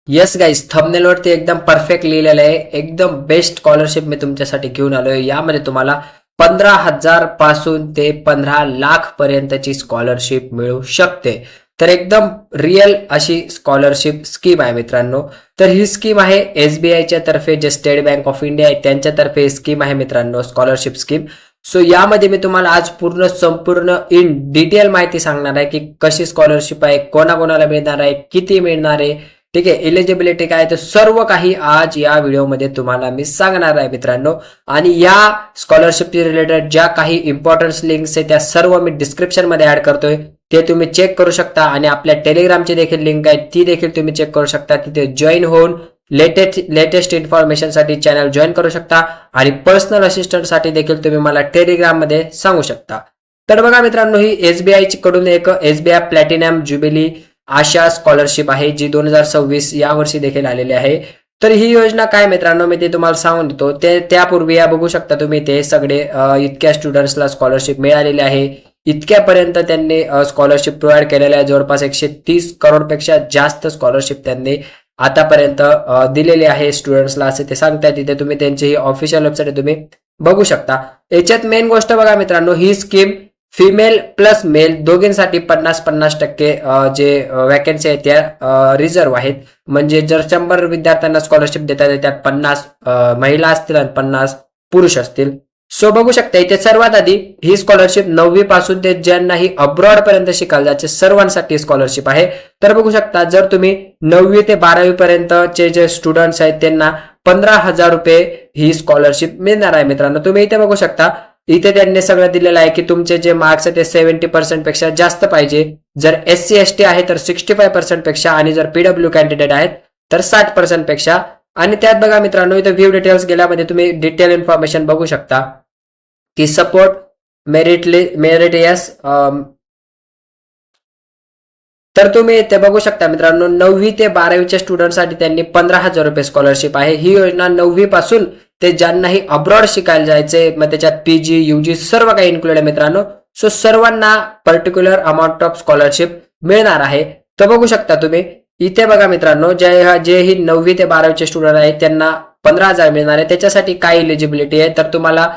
Yes guys, thumbnail वरती एकदम perfect लिहिलेलं आहे. एकदम बेस्ट स्कॉलरशिप मी तुमच्यासाठी घेऊन आलोय. यामध्ये तुम्हाला 15,000 पासून ते 15 लाख पर्यंतची स्कॉलरशिप मिळू शकते. तर एकदम रिअल अशी स्कॉलरशिप स्कीम आहे मित्रांनो. तर ही स्कीम आहे SBIच्या तर्फे, जे स्टेट बँक ऑफ इंडिया आहे त्यांच्यातर्फे स्कीम आहे मित्रांनो, स्कॉलरशिप स्कीम. सो यामध्ये मी तुम्हाला आज संपूर्ण इन डिटेल माहिती सांगणार आहे की कशी स्कॉलरशिप आहे, कोणाकोणाला मिळणार आहे, किती मिळणार आहे, ठीक आहे, एलिजिबिलिटी काय, तर सर्व काही आज या व्हिडिओमध्ये तुम्हाला मी सांगणार आहे मित्रांनो. आणि या स्कॉलरशिपची रिलेटेड ज्या काही इम्पॉर्टन्स लिंक्स आहेत त्या सर्व मी डिस्क्रिप्शन मध्ये ऍड करतोय, ते तुम्ही चेक करू शकता. आणि आपल्या टेलिग्रामची देखील लिंक आहे, ती देखील तुम्ही चेक करू शकता. तिथे जॉईन होऊन लेटेस्ट इन्फॉर्मेशन साठी चॅनल जॉईन करू शकता. आणि पर्सनल असिस्टंट साठी देखील तुम्ही मला टेलिग्राम मध्ये सांगू शकता. तर बघा मित्रांनो, ही SBI कडून एक SBI प्लॅटिनम ज्युबिली आशा स्कॉलरशिप आहे, जी 2026 या वर्षी देखील आलेली आहे. तर ही योजना काय मित्रांनो, मी ते तुम्हाला सांगून देतो. त्यापूर्वी या बघू शकता तुम्ही, ते सगळे इतक्या स्टुडंट्सला स्कॉलरशिप मिळालेली आहे. इतक्यापर्यंत त्यांनी स्कॉलरशिप प्रोव्हाइड केलेल्या आहे. जवळपास 130 करोड पेक्षा जास्त स्कॉलरशिप त्यांनी आतापर्यंत दिलेली आहे स्टुडंट्सला, असे ते सांगतायत. तिथे तुम्ही त्यांची ही ऑफिशियल वेबसाईट तुम्ही बघू शकता. याच्यात मेन गोष्ट बघा मित्रांनो, ही स्कीम फिमेल प्लस मेल दोघींसाठी 50-50% जे वॅकन्सी आहेत त्या रिझर्व्ह आहेत. म्हणजे जर 100 विद्यार्थ्यांना स्कॉलरशिप देतात, त्यात 50 महिला असतील आणि 50 पुरुष असतील. सो बघू शकता इथे सर्वात आधी ही स्कॉलरशिप 9वी पासून ते ज्यांनाही अब्रॉड पर्यंत शिकायला जायचे सर्वांसाठी स्कॉलरशिप आहे. तर बघू शकता, जर तुम्ही 9वी ते 12वी पर्यंतचे जे स्टुडंट्स आहेत त्यांना 15,000 रुपये ही स्कॉलरशिप मिळणार आहे मित्रांनो. तुम्ही इथे बघू शकता, इथे त्यांनी सगळं दिलेलं आहे की तुमचे जे मार्क्स आहेत ते 70% पेक्षा जास्त पाहिजे. जर SC/ST आहे तर 65% पेक्षा, आणि जर PW कॅन्डिडेट आहेत तर 60% पेक्षा. आणि त्यात बघा मित्रांनो, इथे व्ह्यू डिटेल्स गेल्यामध्ये तुम्ही डिटेल इन्फॉर्मेशन बघू शकता की सपोर्ट मेरिटियस. तर तुम्ही इथे बघू शकता मित्रांनो, 9वी ते 12वीच्या स्टुडंटसाठी त्यांनी 15,000 रुपये स्कॉलरशिप आहे. ही योजना 9वी पासून ते ज्यांनाही अब्रॉड शिकायला जायचे, मग त्याच्यात PG UG सर्व काही इन्क्लूड आहे मित्रांनो. सो सर्वांना पर्टिक्युलर अमाऊंट ऑफ स्कॉलरशिप मिळणार आहे. तर बघू शकता तुम्ही इथे बघा मित्रांनो, जे ही 9वी ते 12वीचे स्टुडंट आहेत त्यांना 15,000 मिळणार आहे. त्याच्यासाठी काय एलिजिबिलिटी आहे, तर तुम्हाला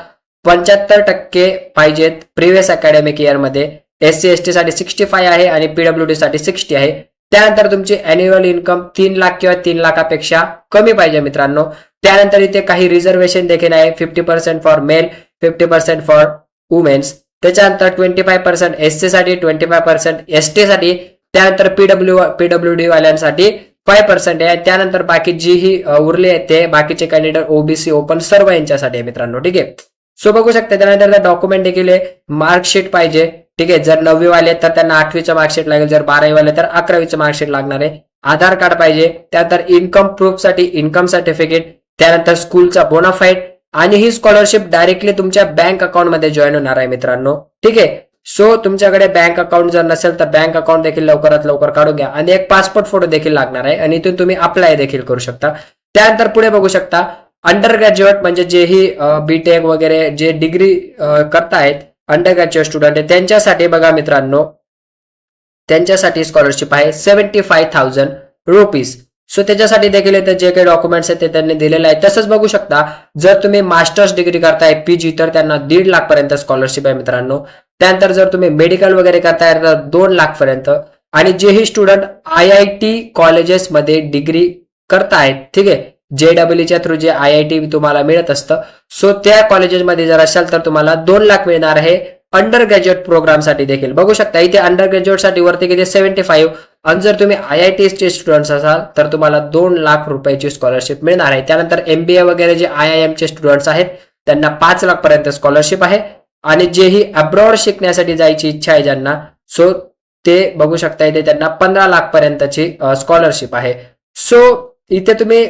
75% पाहिजेत प्रिव्हियस अकॅडमिक इयर मध्ये. SC/ST साठी 65 आहे आणि PWD साठी 60 आहे. त्यानंतर तुमची अॅन्युअल इन्कम 3 लाख किंवा 3 लाखापेक्षा कमी पाहिजे मित्रांनो. त्यानंतर इथे काही रिझर्वेशन देखील आहे, 50% फॉर मेल, 50% फॉर वुमेन्स. त्याच्यानंतर 25% SC साठी, 25% ST साठी. त्यानंतर PWD वाल्यांसाठी 5% आहे. त्यानंतर बाकी जी ही उरले आहेत ते बाकीचे कॅन्डिडेट OBC ओपन सर्व यांच्यासाठी आहे मित्रांनो, ठीक आहे. सो बघू शकता, त्यानंतर डॉक्युमेंट देखील आहे, मार्कशीट पाहिजे, ठीक आहे. जर 9वी वाले तर त्यांना 8वीचं मार्कशीट लागेल, जर 12वी वाले तर 11वीचं मार्कशीट लागणार आहे. आधार कार्ड पाहिजे. त्यानंतर इन्कम प्रूफ साठी इन्कम सर्टिफिकेट. त्यानंतर स्कूलचा बोनाफाईड. आणि ही स्कॉलरशिप डायरेक्टली तुमच्या बँक अकाउंटमध्ये जॉईन होणार आहे मित्रांनो, ठीक आहे. सो तुमच्याकडे बँक अकाउंट जर नसेल तर बँक अकाउंट देखील लवकरात लवकर काढून घ्या. आणि एक पासपोर्ट फोटो देखील लागणार आहे, आणि इथून तुम्ही अप्लाय देखील करू शकता. त्यानंतर पुढे बघू शकता, अंडर ग्रॅज्युएट म्हणजे जेही BTech वगैरे जे डिग्री करतायत, अंडर ग्रॅज्युएट स्टुडंट आहे त्यांच्यासाठी बघा मित्रांनो, त्यांच्यासाठी स्कॉलरशिप आहे 75,000 रुपीज. सो त्याच्यासाठी देखील इथे जे काही डॉक्युमेंट्स आहेत ते त्यांनी दिलेले आहेत. तसंच बघू शकता, जर तुम्ही मास्टर्स डिग्री करताय PG तर त्यांना 1.5 लाख पर्यंत स्कॉलरशिप आहे मित्रांनो. त्यानंतर जर तुम्ही मेडिकल वगैरे करताय तर 2 लाख पर्यंत. आणि जेही स्टुडंट IIT कॉलेजेसमध्ये डिग्री करतायत, ठीक आहे, JEEच्या थ्रू जे IIT तुम्हाला मिळत असतं, सो त्या कॉलेजेसमध्ये जर असाल तर तुम्हाला 2 लाख मिळणार आहे. अंडर ग्रॅज्युएट प्रोग्रामसाठी देखील बघू शकता, इथे अंडर ग्रॅज्युएटसाठी वरती किती 75. आणि जर तुम्ही IITचे स्टुडंट्स असाल तर तुम्हाला 2 लाख रुपयाची स्कॉलरशिप मिळणार आहे. त्यानंतर MBA वगैरे जे IIMचे स्टुडंट्स आहेत त्यांना 5 लाख पर्यंत स्कॉलरशिप आहे. आणि जेही अब्रॉड शिकण्यासाठी जायची इच्छा आहे ज्यांना, सो ते बघू शकता इथे त्यांना 15 लाख पर्यंतची स्कॉलरशिप आहे. सो इथे तुम्ही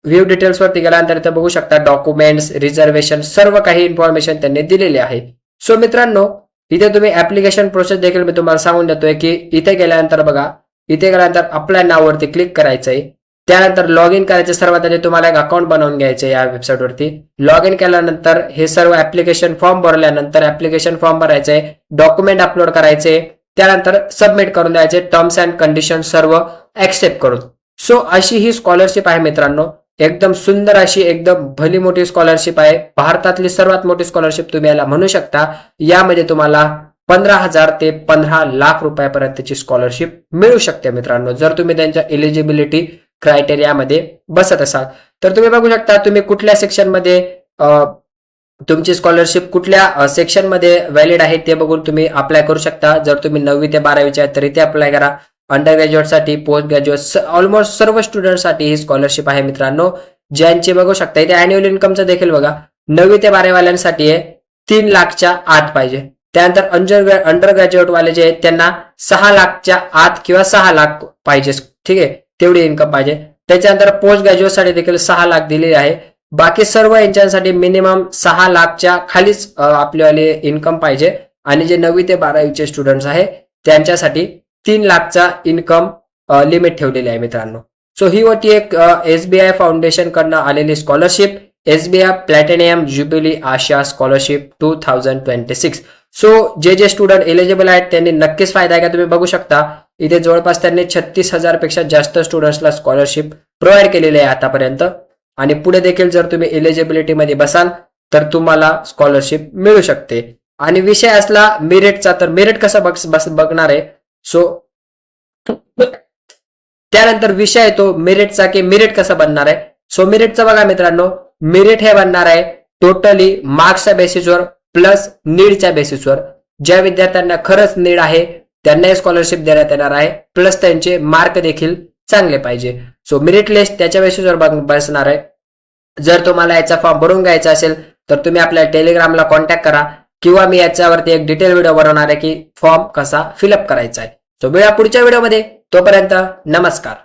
व्ह्यू डिटेल्स वरती गेल्यानंतर इथे बघू शकता डॉक्युमेंट्स, रिझर्वेशन सर्व काही इन्फॉर्मेशन त्यांनी दिलेली आहे. सो मित्रांनो, इथे तुम्ही ऍप्लिकेशन प्रोसेस देखील मी तुम्हाला सांगून देतोय की इथे गेल्यानंतर बघा, इथे गेल्यानंतर अप्लाय नाव वरती क्लिक करायचंय. त्यानंतर लॉग इन करायचं. सर्वात आधी तुम्हाला एक अकाउंट बनवून घ्यायचं या वेबसाईट वरती. लॉग इन केल्यानंतर हे सर्व ऍप्लिकेशन फॉर्म भरल्यानंतर ऍप्लिकेशन फॉर्म भरायचंय, डॉक्युमेंट अपलोड करायचे, त्यानंतर सबमिट करून द्यायचे, टर्म्स अँड कंडिशन सर्व ऍक्सेप्ट करून. सो अशी ही स्कॉलरशिप आहे मित्रांनो, एकदम सुंदर अशी एकदम भली मोठी स्कॉलरशिप आहे. भारतातली सर्वात मोठी स्कॉलरशिप तुम्ही याला म्हणू शकता. यामध्ये तुम्हाला 15,000 ते 15 लाख रुपयापर्यंतची स्कॉलरशिप मिळू शकते मित्रांनो, जर तुम्ही त्यांच्या एलिजिबिलिटी क्रायटेरियामध्ये बसत असाल. तर तुम्ही बघू शकता तुम्ही कुठल्या सेक्शनमध्ये तुमची स्कॉलरशिप कुठल्या सेक्शनमध्ये व्हॅलिड आहे ते बघून तुम्ही अप्लाय करू शकता. जर तुम्ही 9वी ते 12वीचे आहेत तर इथे अप्लाय करा. अंडर ग्रॅज्युएटसाठी, पोस्ट ग्रॅज्युएट, ऑलमोस्ट सर्व स्टुडंटसाठी ही स्कॉलरशिप आहे मित्रांनो, ज्यांची बघू शकता इथे अॅन्युअल इन्कमचं देखील बघा. 9वी ते 12वी वाल्यांसाठी आहे 3 लाखच्या आत पाहिजे. त्यानंतर अंडर ग्रॅज्युएट वाले जे आहेत त्यांना 6 लाखच्या आत किंवा 6 लाख पाहिजे. ठीक आहे, तेवढी इन्कम पाहिजे. त्याच्यानंतर पोस्ट ग्रॅज्युएटसाठी देखील 6 लाख दिलेली आहे. बाकी सर्व यांच्यासाठी मिनिमम 6 लाखच्या खालीच आपल्यावाले इन्कम पाहिजे. आणि जे 9वी ते 12वीचे स्टुडंट्स आहे त्यांच्यासाठी 3 लाखचा इन्कम लिमिट ठेवलेली आहे मित्रांनो. सो ही होती एक SBI फाउंडेशन कडनं आलेली स्कॉलरशिप, SBI प्लॅटिनियम ज्युबिली आशा स्कॉलरशिप 2026. सो जे स्टुडंट एलिजिबल आहेत त्यांनी नक्कीच फायदा घ्या. तुम्ही बघू शकता इथे जवळपास त्यांनी 36,000 पेक्षा जास्त स्टुडंट्सला स्कॉलरशिप प्रोव्हाइड केलेली आहे आतापर्यंत. आणि पुढे देखील जर तुम्ही एलिजिबिलिटी मध्ये बसाल तर तुम्हाला स्कॉलरशिप मिळू शकते. आणि विषय असला मेरिटचा, तर मेरिट कसं बघणार आहे. सो त्यानंतर विषय येतो मेरिटचा, की मेरिट कसं बनणार आहे. सो मेरिटचं बघा मित्रांनो, मेरिट हे बनणार आहे टोटली मार्क्सच्या बेसिसवर प्लस नीडच्या बेसिसवर. ज्या विद्यार्थ्यांना खरंच नीड आहे त्यांना स्कॉलरशिप देण्यात येणार आहे, प्लस त्यांचे मार्क देखील चांगले पाहिजे. सो मेरिट लिस्ट त्याच्या बेसिसवर बसणार आहे. जर तुम्हाला याचा फॉर्म भरून घ्यायचा असेल तर तुम्ही आपल्या टेलिग्रामला कॉन्टॅक्ट करा, किंवा मी याच्यावरती एक डिटेल व्हिडिओ बनवणार आहे की फॉर्म कसा फिलअप करायचा आहे. सो भेटूया पुढच्या व्हिडिओमध्ये. तोपर्यंत नमस्कार.